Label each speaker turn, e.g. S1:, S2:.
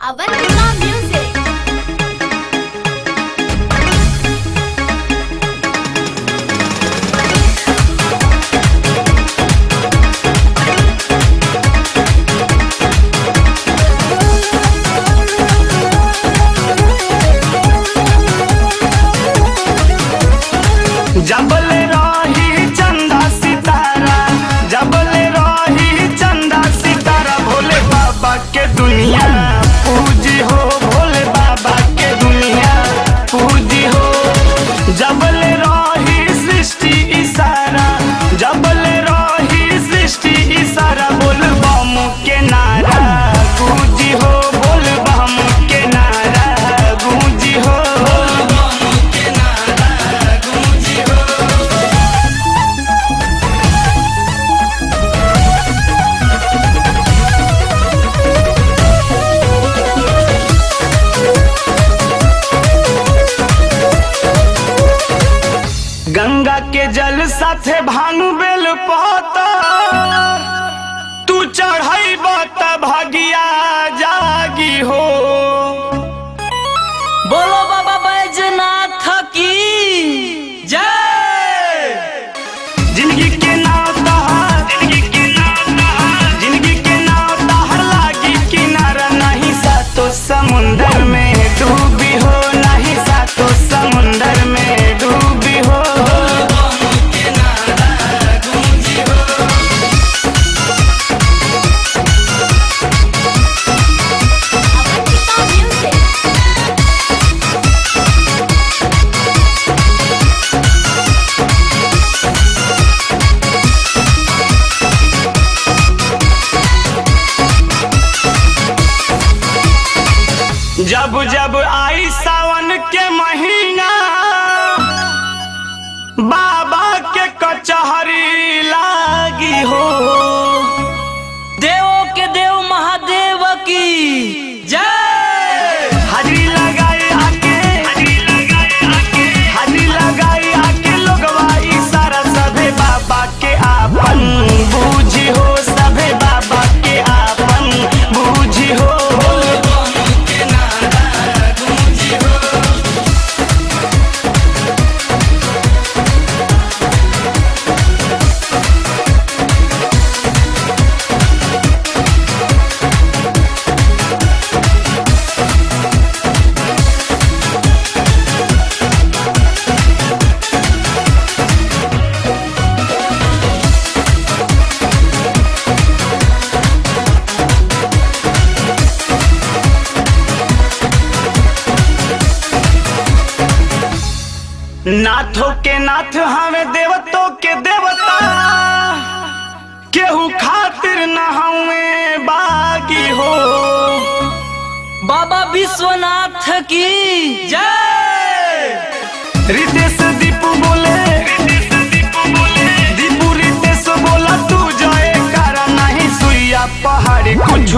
S1: Avantika Music.
S2: जबले रही चंदा सितारा, जबले रही चंदा सितारा, भोले बाबा के दुनिया पूजी हो, भोले बाबा के दुनिया पूजी हो। जबले रही सृष्टि इशारा, जबले रही सृष्टि इशारा, बोल बम के नारा गूंजी हो, बोल बम के नारा गूंजी हो। गंगा के जल साथे भांग बेल पाता, तू चढ़ाई बात भागिया जागी हो।
S3: बोलो बाबा बैजनाथ की जय।
S2: जिंदगी के नाव तहार, जिंदगी के नाव तहार, जिंदगी के नाव तहार लागी किनारा, नहीं सातो समुंदर में डूबी हो, नहीं सातो समुंदर में डूबी हो। जब जब आई सावन के महीना, बाबा के कचहरी लागी हो।
S3: देवों के देव महादेव की जय।
S2: हाजरी लगाई आके, हाजरी लगाई आके, हाजरी लगाई आके लोगवा इशारा, सभे बाबा के आपन बूझी हो, सभे बाबा के आपन बूझी हो। नाथों के नाथ हमें देवतों के देवता, केहू खातिर न हमें बागी हो।
S3: बाबा विश्वनाथ की जय।
S2: रितेश दीपू बोले, दीपू रितेश बोला, तू जाए करा नहीं सुइया पहाड़ी कुछ